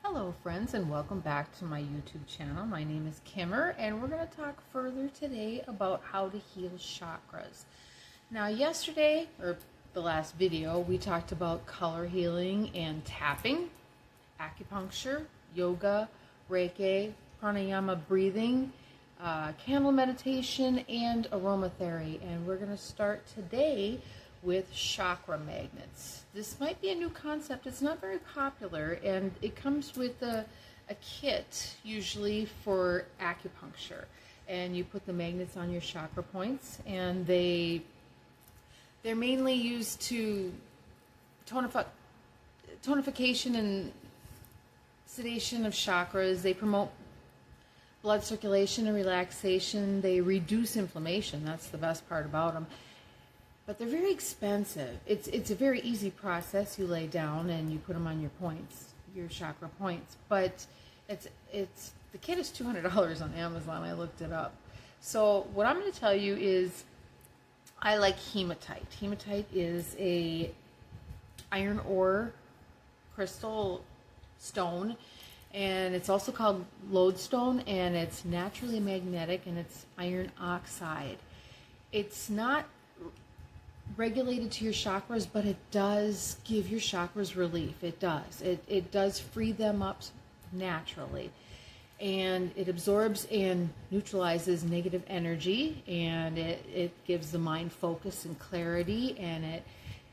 Hello friends, and welcome back to my YouTube channel. My name is Kimmer, and we're going to talk further today about how to heal chakras. Now yesterday, or the last video, we talked about color healing and tapping, acupuncture, yoga, Reiki, pranayama breathing, candle meditation, and aromatherapy. And we're going to start today with chakra magnets. This might be a new concept. It's not very popular, and it comes with a kit usually for acupuncture, and you put the magnets on your chakra points, and they're mainly used to tonification and sedation of chakras. They promote blood circulation and relaxation. They reduce inflammation. That's the best part about them. But they're very expensive. It's a very easy process. You lay down and you put them on your points, your chakra points. But the kit is $200 on Amazon. I looked it up. So what I'm going to tell you is I like hematite. Hematite is a iron ore crystal stone, and it's also called lodestone, and it's naturally magnetic, and it's iron oxide. It's not regulated to your chakras, but it does give your chakras relief. It does. It does free them up naturally, and it absorbs and neutralizes negative energy, and it gives the mind focus and clarity, and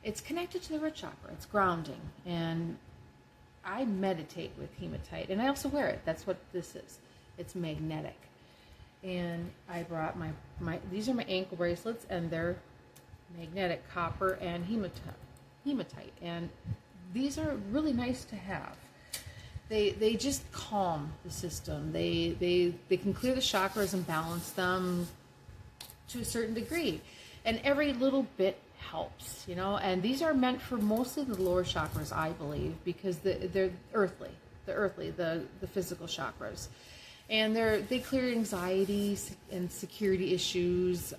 it's connected to the root chakra. It's grounding, and I meditate with hematite, and I also wear it. That's what this is. It's magnetic. And I brought these are my ankle bracelets, and they're magnetic copper and hematite, and these are really nice to have. They just calm the system. They can clear the chakras and balance them to a certain degree, and every little bit helps, you know. And these are meant for mostly the lower chakras, I believe, because they're the physical chakras. And they clear anxiety and security issues,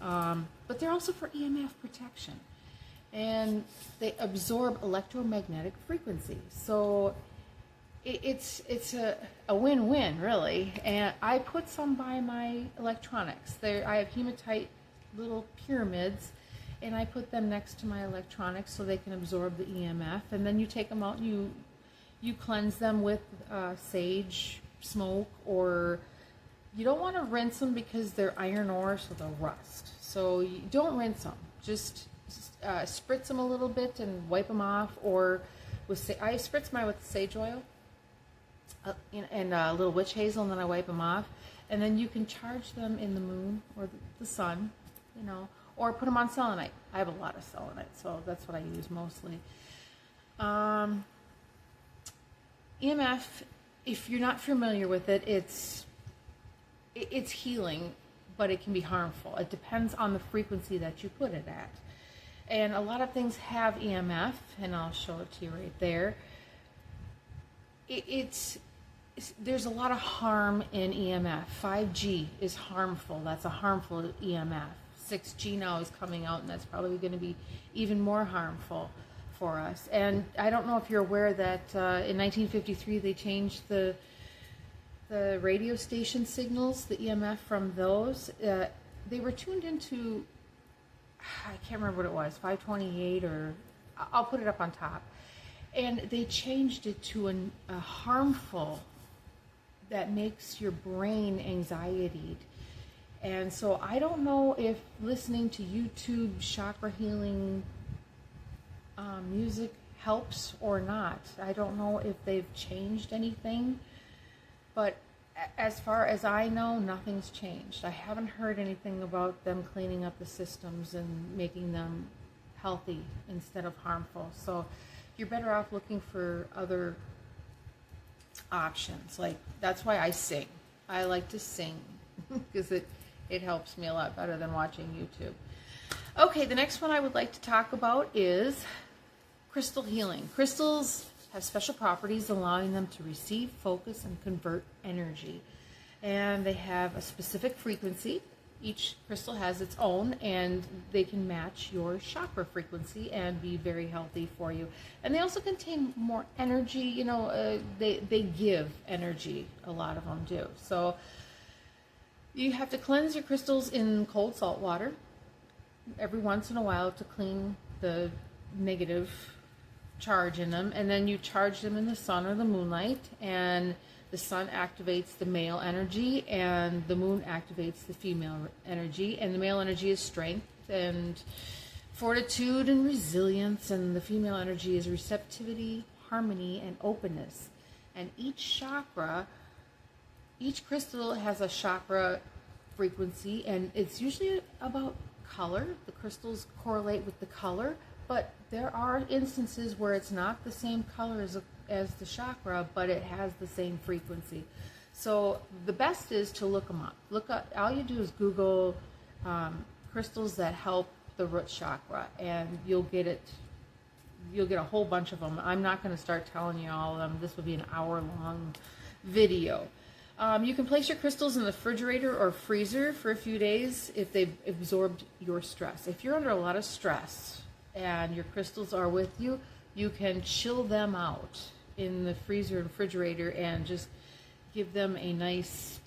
but they're also for EMF protection. And they absorb electromagnetic frequencies. So it's a win-win, really. And I put some by my electronics. I have hematite little pyramids, and I put them next to my electronics so they can absorb the EMF. And then you take them out and you cleanse them with sage, smoke, or you don't want to rinse them because they're iron ore, so they'll rust. So you don't rinse them. Just spritz them a little bit and wipe them off. Or I spritz mine with sage oil and a little witch hazel, and then I wipe them off. And then you can charge them in the moon or the sun, you know, or put them on selenite. I have a lot of selenite, so that's what I use mostly. EMF, if you're not familiar with it, it's healing, but it can be harmful. It depends on the frequency that you put it at. And a lot of things have EMF, and I'll show it to you right there. There's a lot of harm in EMF. 5G is harmful. That's a harmful EMF. 6G now is coming out, and that's probably going to be even more harmful for us. And I don't know if you're aware that in 1953 they changed the radio station signals, the EMF from those. They were tuned into, I can't remember what it was, 528, or I'll put it up on top. And they changed it to a harmful that makes your brain anxiety. And so I don't know if listening to YouTube chakra healing music helps or not. I don't know if they've changed anything, but as far as I know, nothing's changed. I haven't heard anything about them cleaning up the systems and making them healthy instead of harmful. So you're better off looking for other options. Like, that's why I sing. I like to sing because it helps me a lot better than watching YouTube. Okay, the next one I would like to talk about is crystal healing. Crystals have special properties allowing them to receive, focus, and convert energy. And they have a specific frequency. Each crystal has its own, and they can match your chakra frequency and be very healthy for you. And they also contain more energy. You know, they give energy. A lot of them do. So you have to cleanse your crystals in cold salt water every once in a while to clean the negative charge in them, and then you charge them in the sun or the moonlight, and the sun activates the male energy and the moon activates the female energy, and the male energy is strength and fortitude and resilience, and the female energy is receptivity, harmony, and openness. And each crystal has a chakra frequency, and it's usually about color. The crystals correlate with the color, but there are instances where it's not the same color as the chakra, but it has the same frequency. So the best is to look them up. Look up. All you do is Google crystals that help the root chakra, and you'll get it. You'll get a whole bunch of them. I'm not going to start telling you all of them. This will be an hour-long video. You can place your crystals in the refrigerator or freezer for a few days if they've absorbed your stress. If you're under a lot of stress and your crystals are with you, you can chill them out in the freezer and refrigerator and just give them a nice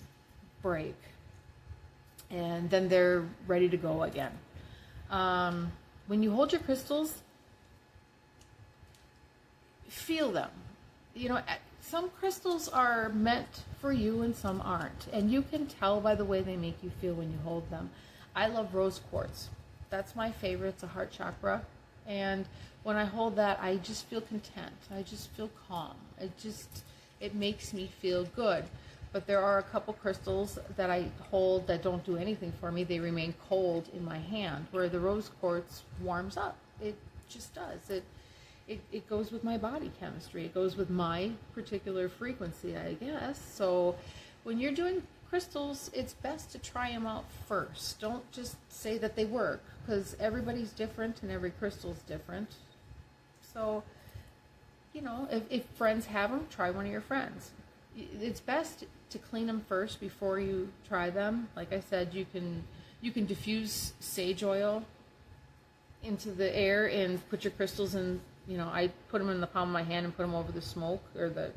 break. And then they're ready to go again. When you hold your crystals, feel them. You know, some crystals are meant for you and some aren't. And you can tell by the way they make you feel when you hold them. I love rose quartz. That's my favorite. It's a heart chakra. And when I hold that, I just feel content. I just feel calm. It makes me feel good. But there are a couple crystals that I hold that don't do anything for me. They remain cold in my hand, where the rose quartz warms up. It just does. It goes with my body chemistry. It goes with my particular frequency, I guess. So when you're doing crystals, it's best to try them out first. Don't just say that they work, because everybody's different and every crystal's different. So, you know, if friends have them, try one of your friends. It's best to clean them first before you try them. Like I said, you can diffuse sage oil into the air and put your crystals in. You know, I put them in the palm of my hand and put them over the smoke, or the,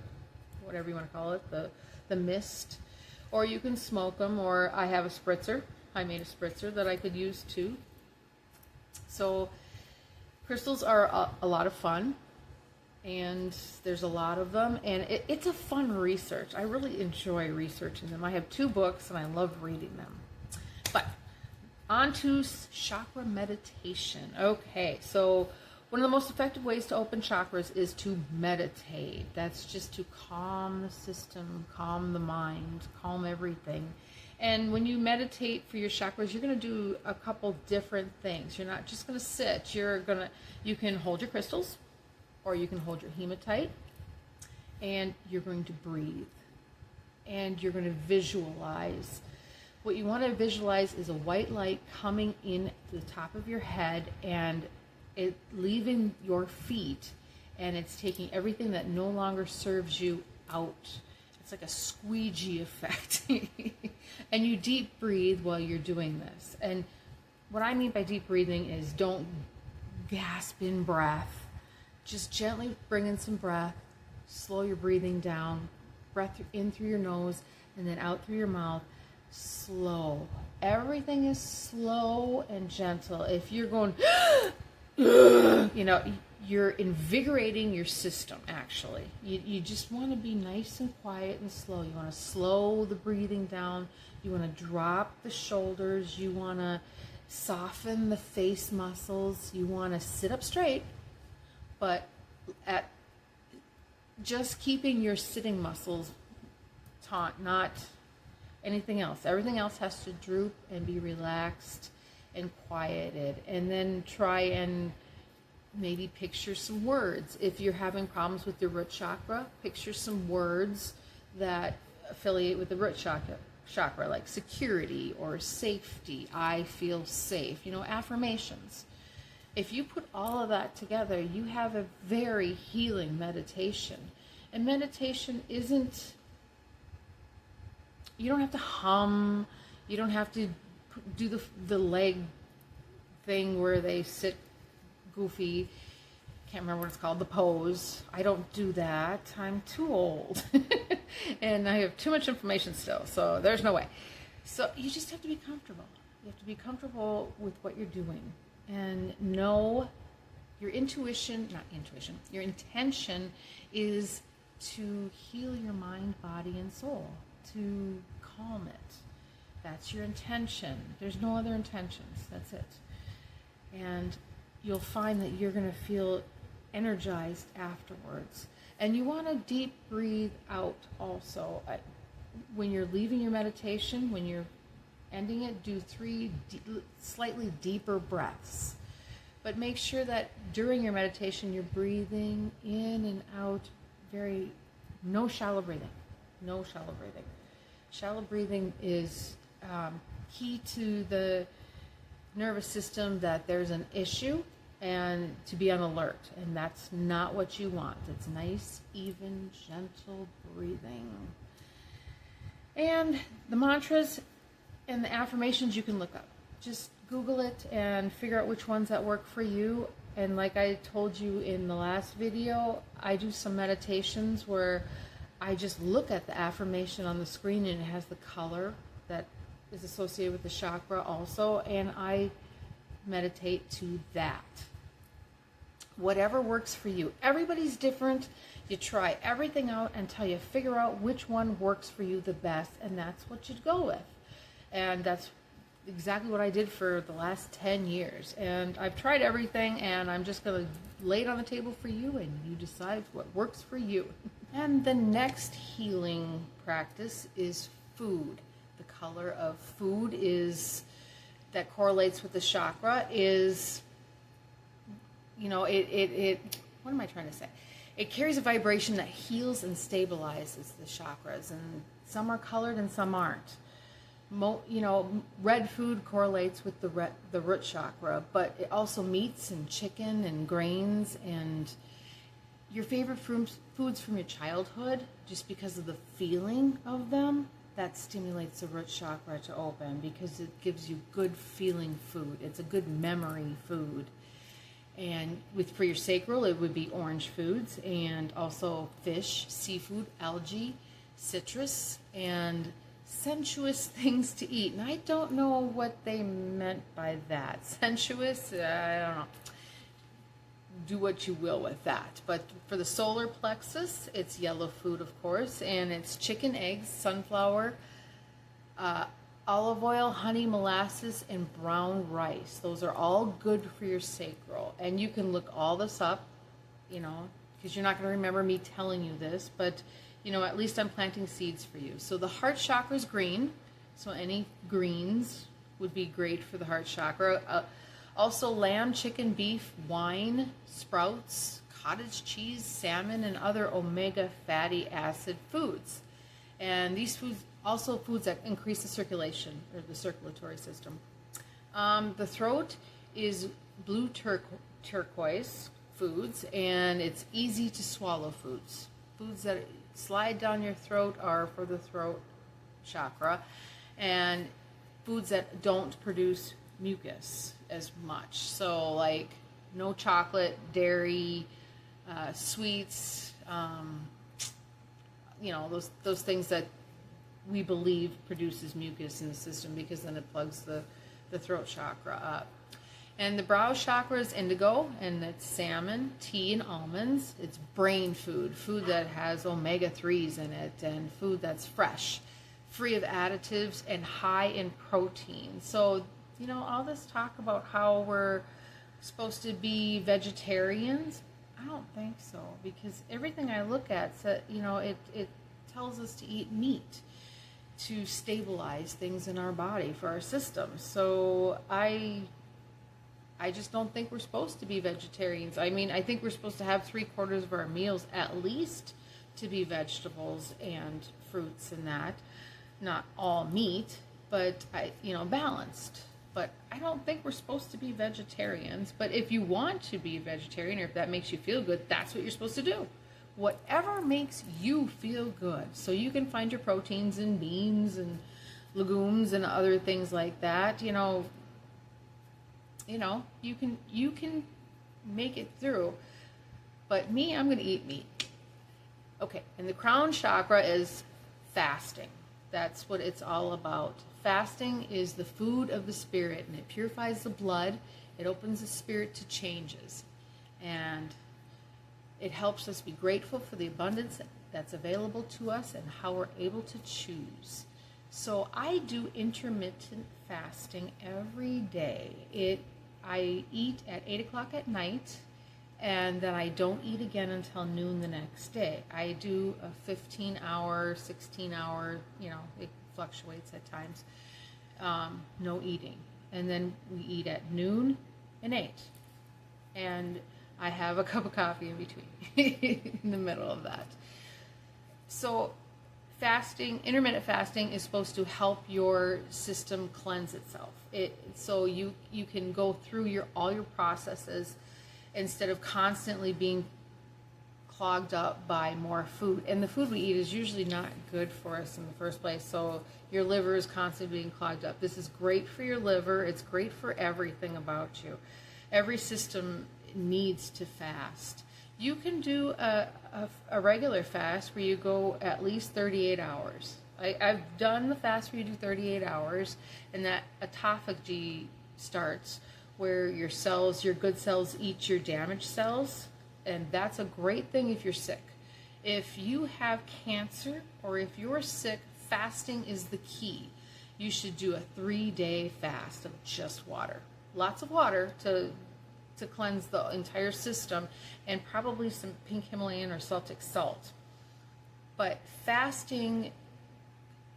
whatever you want to call it, the mist. Or you can smoke them, or I have a spritzer. I made a spritzer that I could use too. So crystals are a lot of fun, and there's a lot of them, and it's a fun research. I really enjoy researching them. I have 2 books, and I love reading them. But on to chakra meditation. Okay, so one of the most effective ways to open chakras is to meditate. That's just to calm the system, calm the mind, calm everything. And when you meditate for your chakras, you're going to do a couple different things. You're not just going to sit. You can hold your crystals, or you can hold your hematite, and you're going to breathe. And you're going to visualize. What you want to visualize is a white light coming in to the top of your head, and it leaving your feet, and it's taking everything that no longer serves you out. It's like a squeegee effect. And you deep breathe while you're doing this. And what I mean by deep breathing is don't gasp in breath. Just gently bring in some breath. Slow your breathing down. Breath in through your nose and then out through your mouth. Slow. Everything is slow and gentle. If you're going you know, you're invigorating your system, actually. You just want to be nice and quiet and slow. You want to slow the breathing down. You want to drop the shoulders. You want to soften the face muscles. You want to sit up straight, but at just keeping your sitting muscles taut, not anything else. Everything else has to droop and be relaxed and quieted. And then try and maybe picture some words. If you're having problems with your root chakra, picture some words that affiliate with the root chakra, like security or safety. I feel safe. You know, affirmations. If you put all of that together, you have a very healing meditation. And meditation isn't, you don't have to hum, you don't have to do the leg thing where they sit goofy. Can't remember what it's called, the pose. I don't do that. I'm too old. And I have too much information still, so there's no way. So you just have to be comfortable. You have to be comfortable with what you're doing and know your intuition, not intuition, your intention is to heal your mind, body, and soul, to calm it. That's your intention. There's no other intentions. That's it. And you'll find that you're going to feel energized afterwards. And you want to deep breathe out also. When you're leaving your meditation, when you're ending it, do 3 slightly deeper breaths. But make sure that during your meditation, you're breathing in and out no shallow breathing. No shallow breathing. Shallow breathing is key to the nervous system that there's an issue and to be on alert. And that's not what you want. It's nice, even, gentle breathing. And the mantras and the affirmations you can look up. Just Google it and figure out which ones that work for you. And like I told you in the last video, I do some meditations where I just look at the affirmation on the screen and it has the color that is associated with the chakra also, and I meditate to that. Whatever works for you. Everybody's different. You try everything out until you figure out which one works for you the best, and that's what you'd go with. And that's exactly what I did for the last 10 years. And I've tried everything, and I'm just going to lay it on the table for you, and you decide what works for you. And the next healing practice is food. The color of food that correlates with the chakra is, what am I trying to say? It carries a vibration that heals and stabilizes the chakras, and some are colored and some aren't. Red food correlates with the root chakra, but it also meats and chicken and grains and your favorite foods from your childhood, just because of the feeling of them, that stimulates the root chakra to open because it gives you good feeling food. It's a good memory food. And for your sacral, it would be orange foods and also fish, seafood, algae, citrus, and sensuous things to eat. And I don't know what they meant by that. Sensuous, I don't know. Do what you will with that. But for the solar plexus, it's yellow food, of course, and it's chicken, eggs, sunflower, olive oil, honey, molasses, and brown rice. Those are all good for your sacral. And you can look all this up, because you're not going to remember me telling you this, but, at least I'm planting seeds for you. So the heart chakra is green, so any greens would be great for the heart chakra. Also lamb, chicken, beef, wine, sprouts, cottage cheese, salmon, and other omega fatty acid foods. And these foods also foods that increase the circulation or the circulatory system. The throat is blue turquoise foods, and it's easy to swallow foods. Foods that slide down your throat are for the throat chakra, and foods that don't produce mucus as much. So like no chocolate, dairy, sweets, those things that we believe produces mucus in the system, because then it plugs the throat chakra up. And the brow chakra is indigo, and it's salmon, tea, and almonds. It's brain food that has omega-3s in it, and food that's fresh, free of additives, and high in protein. So, all this talk about how we're supposed to be vegetarians, I don't think so, because everything I look at, it tells us to eat meat to stabilize things in our body for our system. So I just don't think we're supposed to be vegetarians. I mean, I think we're supposed to have 3/4 of our meals at least to be vegetables and fruits and that. Not all meat, but balanced. But I don't think we're supposed to be vegetarians. But if you want to be a vegetarian, or if that makes you feel good, that's what you're supposed to do. Whatever makes you feel good. So you can find your proteins in beans and legumes and other things like that, you can make it through. But me, I'm going to eat meat. Okay, and the crown chakra is fasting. That's what it's all about. Fasting is the food of the spirit, and it purifies the blood. It opens the spirit to changes. And it helps us be grateful for the abundance that's available to us and how we're able to choose. So I do intermittent fasting every day. I eat at 8 o'clock at night, and then I don't eat again until noon the next day. I do a 15-hour, 16-hour, it fluctuates at times, no eating. And then we eat at noon and 8. And I have a cup of coffee in between, in the middle of that. So intermittent fasting is supposed to help your system cleanse itself. So you can go through all your processes instead of constantly being clogged up by more food. And the food we eat is usually not good for us in the first place. So your liver is constantly being clogged up. This is great for your liver. It's great for everything about you. Every system needs to fast. You can do a regular fast where you go at least 38 hours. I've done the fast where you do 38 hours, and that autophagy starts where your good cells eat your damaged cells, and that's a great thing if you're sick. If you have cancer or if you're sick, fasting is the key. You should do a 3-day fast of just water. Lots of water to cleanse the entire system, and probably some pink Himalayan or Celtic salt. But fasting,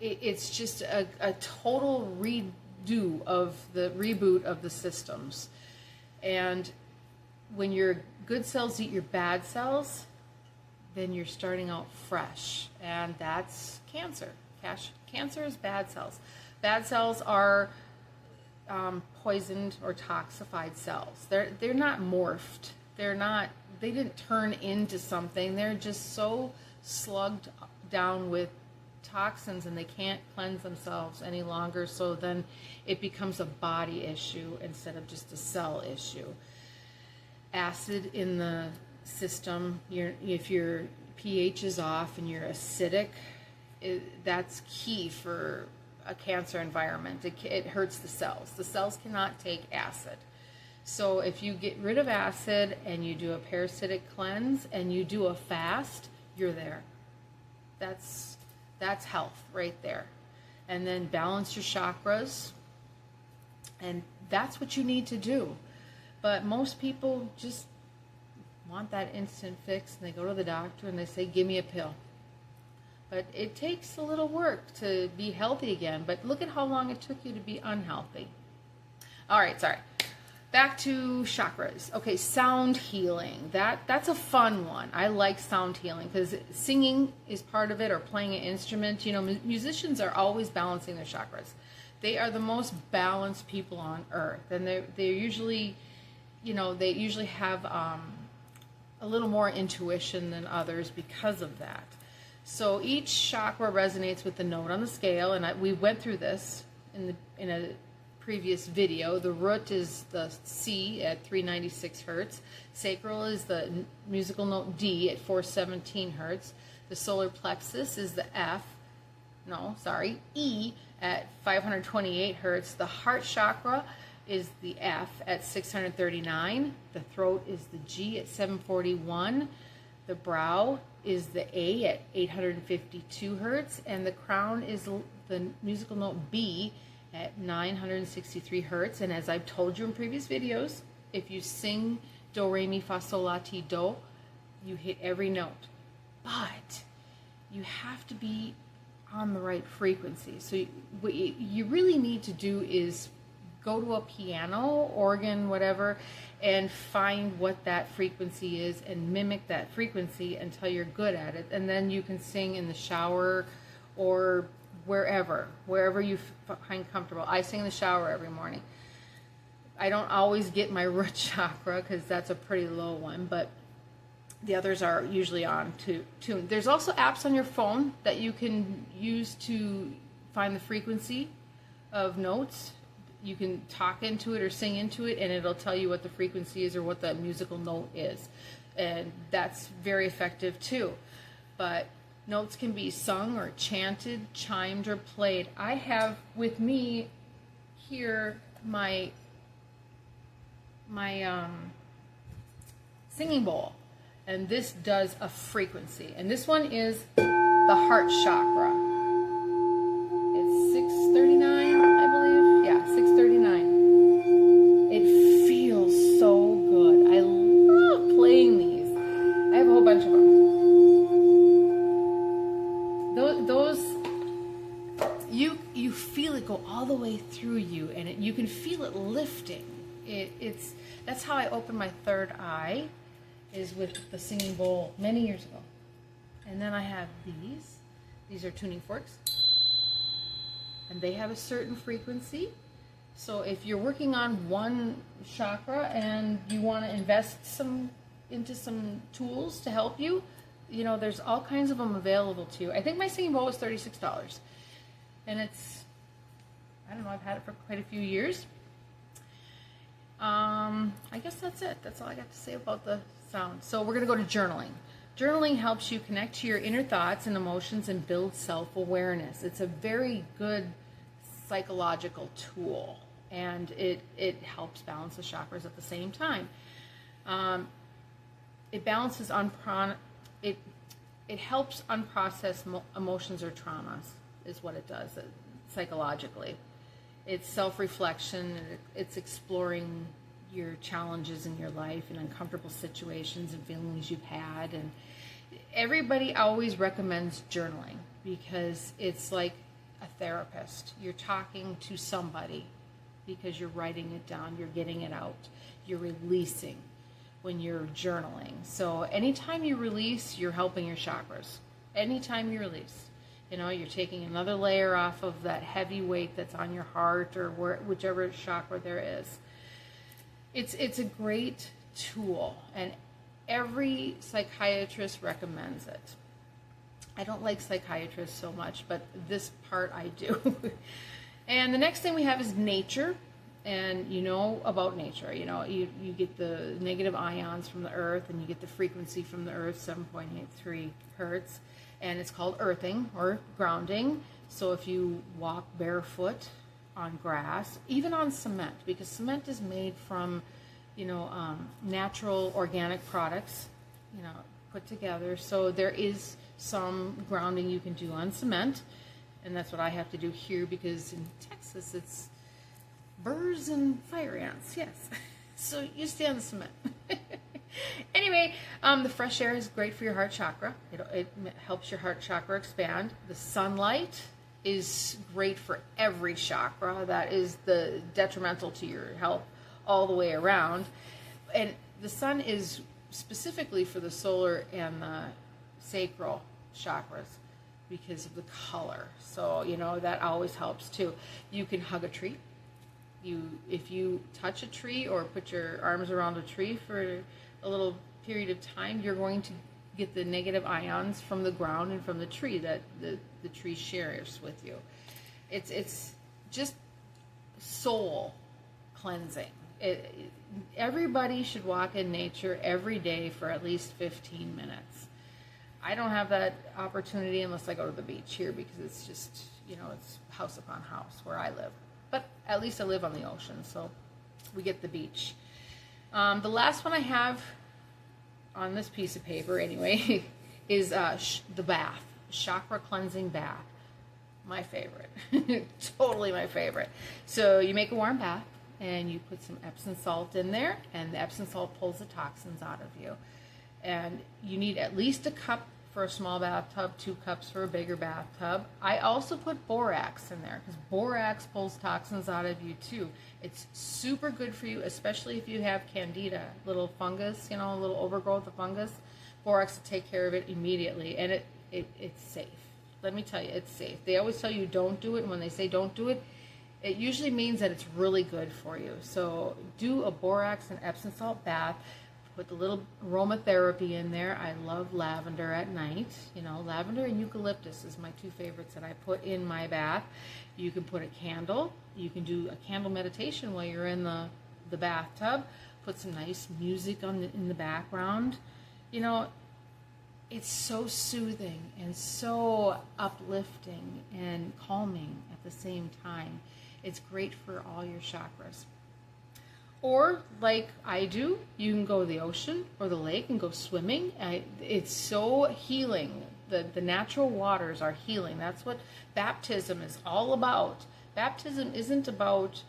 it's just a total reboot of the systems. And when your good cells eat your bad cells, then you're starting out fresh, and that's cancer. Cancer is bad cells. Bad cells are poisoned or toxified cells. They're not morphed. They didn't turn into something. They're just so slugged down with toxins, and they can't cleanse themselves any longer. So then it becomes a body issue instead of just a cell issue. Acid in the system, if your pH is off and you're acidic, that's key for a cancer environment. It hurts the cells. The cells cannot take acid. So if you get rid of acid and you do a parasitic cleanse and you do a fast, you're there. That's health right there. And then balance your chakras, and that's what you need to do. But most people just want that instant fix, and they go to the doctor and they say, give me a pill. But it takes a little work to be healthy again. But look at how long it took you to be unhealthy. All right, sorry. Back to chakras. Okay, sound healing. That's a fun one. I like sound healing because singing is part of it, or playing an instrument. Musicians are always balancing their chakras. They are the most balanced people on earth, and they're usually, they usually have a little more intuition than others because of that. So each chakra resonates with the note on the scale, and we went through this in a previous video. The root is the C at 396 hertz. Sacral is the musical note D at 417 hertz. The solar plexus is the E at 528 hertz. The heart chakra is the F at 639. The throat is the G at 741. The brow is the A at 852 hertz, and the crown is the musical note B at 963 hertz. And as I've told you in previous videos, if you sing do, re, mi, fa, sol, la, ti, do, you hit every note. But you have to be on the right frequency. So what you really need to do is go to a piano, organ, whatever, and find what that frequency is and mimic that frequency until you're good at it. And then you can sing in the shower or wherever you find comfortable. I sing in the shower every morning. I don't always get my root chakra because that's a pretty low one, but the others are usually on tune. There's also apps on your phone that you can use find the frequency of notes. You can talk into it or sing into it, and it'll tell you what the frequency is or what the musical note is. And that's very effective too. But notes can be sung or chanted, chimed, or played. I have with me here my singing bowl, and this does a frequency, and this one is the heart chakra. It's 639, I believe. Yeah, 639. It feels so good. I love playing these. I have a whole bunch of them. Those you feel it go all the way through you, and you can feel it lifting. That's how I opened my third eye, is with the singing bowl many years ago. And then I have these. These are tuning forks, and they have a certain frequency. So if you're working on one chakra and you want to invest into some tools to help you, there's all kinds of them available to you. I think my singing bowl was $36, and it's, I don't know, I've had it for quite a few years. I guess that's it. That's all I got to say about the sound. So we're going to go to journaling. Journaling helps you connect to your inner thoughts and emotions and build self-awareness. It's a very good psychological tool, and it helps balance the chakras at the same time. It balances it helps unprocessed emotions or traumas, is what it does psychologically. It's self-reflection. It's exploring your challenges in your life and uncomfortable situations and feelings you've had. And everybody always recommends journaling because it's like a therapist. You're talking to somebody because you're writing it down. You're getting it out. You're releasing when you're journaling. So anytime you release, you're helping your chakras. Anytime you release. You're taking another layer off of that heavy weight that's on your heart or whichever chakra there is. It's a great tool, and every psychiatrist recommends it. I don't like psychiatrists so much, but this part I do. And the next thing we have is nature. And about nature. You get the negative ions from the earth, and you get the frequency from the earth, 7.83 hertz. And it's called earthing or grounding. So if you walk barefoot on grass, even on cement, because cement is made from, natural organic products, put together. So there is some grounding you can do on cement. And that's what I have to do here, because in Texas it's birds and fire ants, yes. So you stay on the cement. Anyway, the fresh air is great for your heart chakra. It helps your heart chakra expand. The sunlight is great for every chakra. That is detrimental to your health all the way around. And the sun is specifically for the solar and the sacral chakras because of the color. So, that always helps too. You can hug a tree. If you touch a tree or put your arms around a tree for a little period of time, you're going to get the negative ions from the ground and from the tree that the tree shares with you. It's just soul cleansing. Everybody should walk in nature every day for at least 15 minutes. I don't have that opportunity unless I go to the beach here, because it's just, it's house upon house where I live. But at least I live on the ocean, so we get the beach. The last one I have on this piece of paper, anyway, is the bath. Chakra cleansing bath. My favorite. Totally my favorite. So you make a warm bath, and you put some Epsom salt in there, and the Epsom salt pulls the toxins out of you. And you need at least a cup for a small bathtub, 2 cups for a bigger bathtub. I also put borax in there because borax pulls toxins out of you too. It's super good for you, especially if you have candida, little fungus, a little overgrowth of fungus. Borax will take care of it immediately, and it's safe. Let me tell you, it's safe. They always tell you don't do it, and when they say don't do it, it usually means that it's really good for you. So do a borax and Epsom salt bath. put the little aromatherapy in there. I love lavender at night. You know, lavender and eucalyptus is my two favorites that I put in my bath. You can put a candle. You can do a candle meditation while you're in the bathtub. Put some nice music in the background. You know, it's so soothing and so uplifting and calming at the same time. It's great for all your chakras. Or, like I do, you can go to the ocean or the lake and go swimming. It's so healing. The natural waters are healing. That's what baptism is all about. Baptism isn't about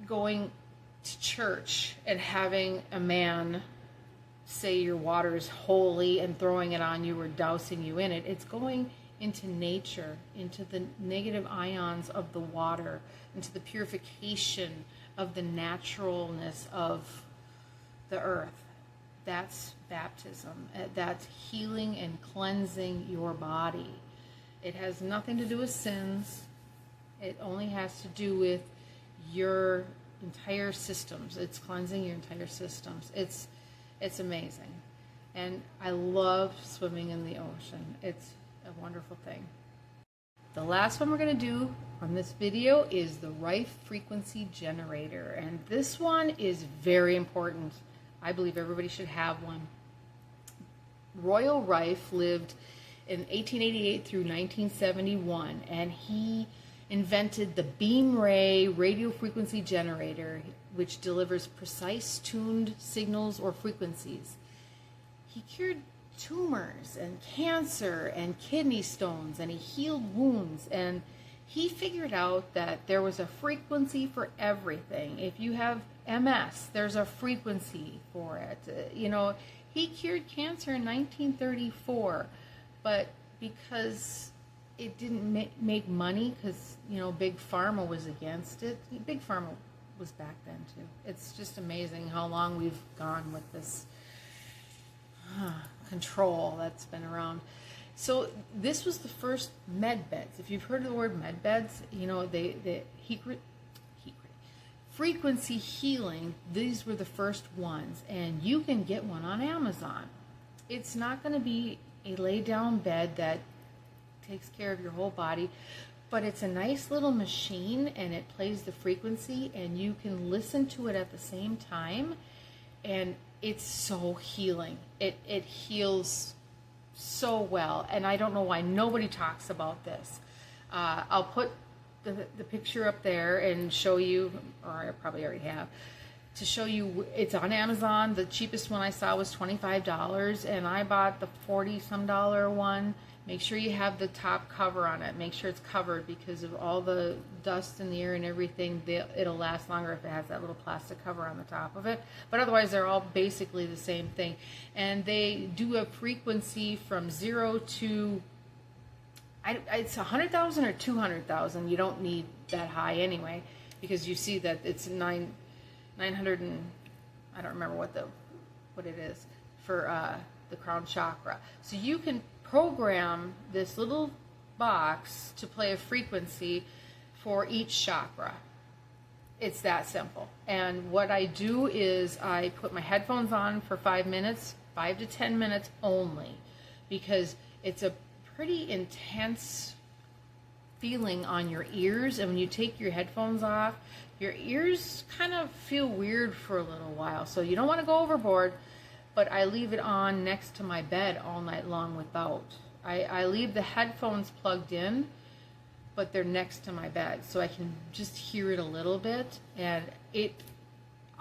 going to church and having a man say your water is holy and throwing it on you or dousing you in it. It's going into nature, into the negative ions of the water, into the purification of the naturalness of the earth. That's baptism. That's healing and cleansing your body. It has nothing to do with sins. It only has to do with your entire systems. It's cleansing your entire systems. It's amazing. And I love swimming in the ocean. It's a wonderful thing. The last one we're going to do from this video is the Rife Frequency Generator. And this one is very important. I believe everybody should have one. Royal Rife lived in 1888 through 1971, and he invented the beam ray radio frequency generator, which delivers precise tuned signals or frequencies. He cured tumors and cancer and kidney stones, and he healed wounds, and he figured out that there was a frequency for everything. If you have MS, there's a frequency for it. You know, he cured cancer in 1934, but because it didn't make money, because, you know, Big Pharma was against it. Big Pharma was back then too. It's just amazing how long we've gone with this control that's been around. So this was the first med beds. If you've heard of the word med beds, you know, frequency healing, these were the first ones, and you can get one on Amazon. It's not going to be a lay down bed that takes care of your whole body, but it's a nice little machine, and it plays the frequency, and you can listen to it at the same time, and it's so healing. It heals so well, and I don't know why nobody talks about this. I'll put the picture up there and show you, or I probably already have, to show you. It's on Amazon. The cheapest one I saw was $25, and I bought the $40-some one. Make sure you have the top cover on it. Make sure it's covered, because of all the dust in the air and everything. It'll last longer if it has that little plastic cover on the top of it. But otherwise, they're all basically the same thing. And they do a frequency from 0 to, it's 100,000 or 200,000. You don't need that high anyway, because you see that it's 900 and I don't remember what it is for the crown chakra. So you can program this little box to play a frequency for each chakra. It's that simple. And what I do is I put my headphones on for 5 minutes, 5 to 10 minutes only, because it's a pretty intense feeling on your ears, and when you take your headphones off, your ears kind of feel weird for a little while. So you don't want to go overboard. But I leave it on next to my bed all night long without. I leave the headphones plugged in, but they're next to my bed, so I can just hear it a little bit, and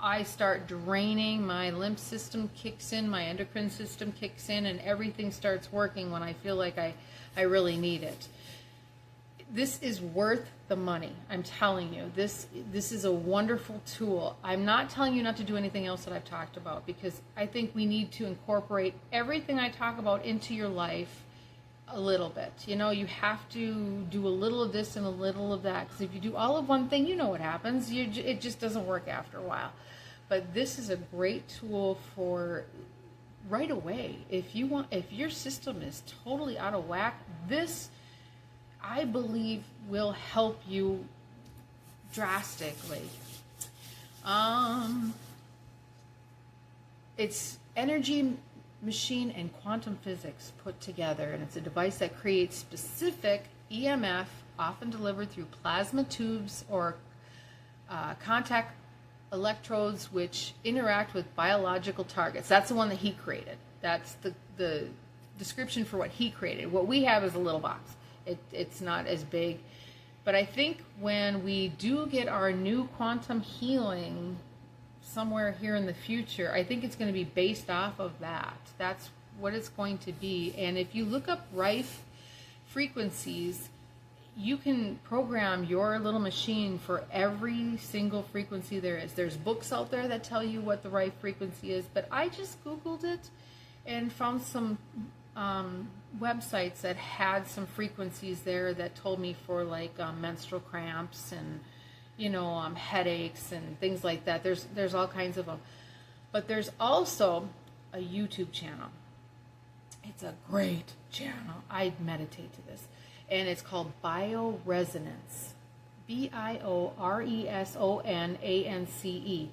I start draining, my lymph system kicks in, my endocrine system kicks in, and everything starts working when I feel like I really need it. This is worth the money. I'm telling you, this is a wonderful tool. I'm not telling you not to do anything else that I've talked about, because I think we need to incorporate everything I talk about into your life a little bit. You know, you have to do a little of this and a little of that, because if you do all of one thing, you know what happens. It just doesn't work after a while. But this is a great tool for right away. If your system is totally out of whack, this, I believe, will help you drastically. it's energy, machine, and quantum physics put together, and it's a device that creates specific EMF, often delivered through plasma tubes or contact electrodes, which interact with biological targets. That's the one that he created. That's the description for what he created. What we have is a little box. It's not as big. But I think when we do get our new quantum healing somewhere here in the future, I think it's going to be based off of that. That's what it's going to be. And if you look up Rife Frequencies, you can program your little machine for every single frequency there is. There's books out there that tell you what the right frequency is, but I just Googled it and found some websites that had some frequencies there that told me for like menstrual cramps and headaches and things like that. There's all kinds of them, but there's also a YouTube channel. It's a great channel. I meditate to this, and it's called Bioresonance, BioResonance,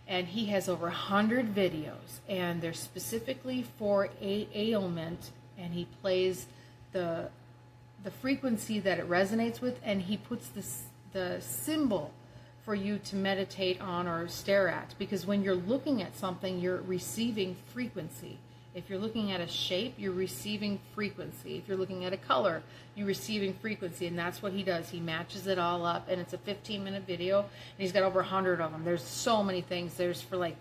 and he has over 100 videos, and they're specifically for a ailment, and he plays the frequency that it resonates with, and he puts the symbol for you to meditate on or stare at, because when you're looking at something, you're receiving frequency. If you're looking at a shape, you're receiving frequency. If you're looking at a color, you're receiving frequency, and that's what he does. He matches it all up, and it's a 15-minute video, and he's got over 100 of them. There's so many things. There's for like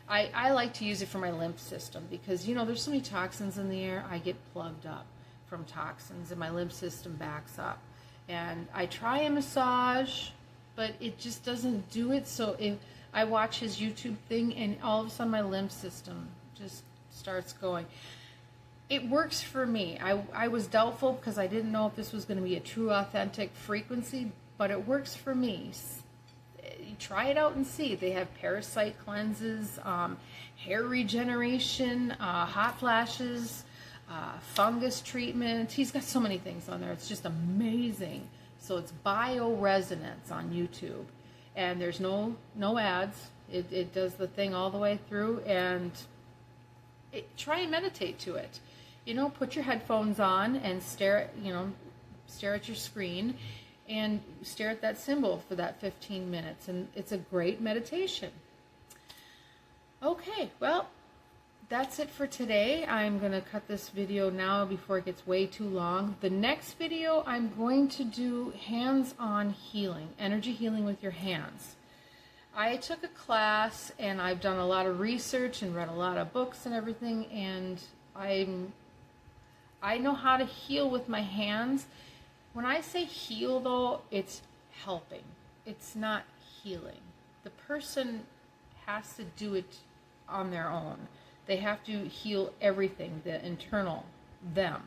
I like to use it for my lymph system, because there's so many toxins in the air. I get plugged up from toxins, and my lymph system backs up. And I try a massage, but it just doesn't do it. So if I watch his YouTube thing, and all of a sudden my lymph system just starts going. It works for me. I was doubtful because I didn't know if this was going to be a true authentic frequency, but it works for me. You try it out and see. They have parasite cleanses, hair regeneration, hot flashes, fungus treatment. He's got so many things on there. It's just amazing. So it's Bioresonance on YouTube, and there's no ads. It does the thing all the way through, and try and meditate to it. Put your headphones on and stare at your screen and stare at that symbol for that 15 minutes, and it's a great meditation. Okay, well, that's it for today. I'm going to cut this video now before it gets way too long. The next video, I'm going to do hands-on healing, energy healing with your hands. I took a class, and I've done a lot of research and read a lot of books and everything, and I know how to heal with my hands. When I say heal, though, it's helping. It's not healing. The person has to do it on their own. They have to heal everything, the internal them.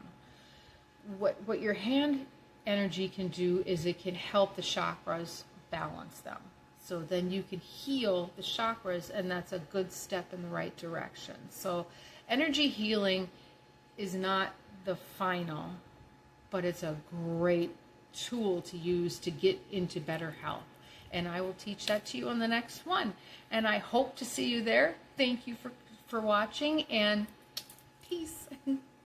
What your hand energy can do is it can help the chakras balance them. So then you can heal the chakras, and that's a good step in the right direction. So energy healing is not the final, but it's a great tool to use to get into better health. And I will teach that to you on the next one. And I hope to see you there. Thank you for watching, and peace.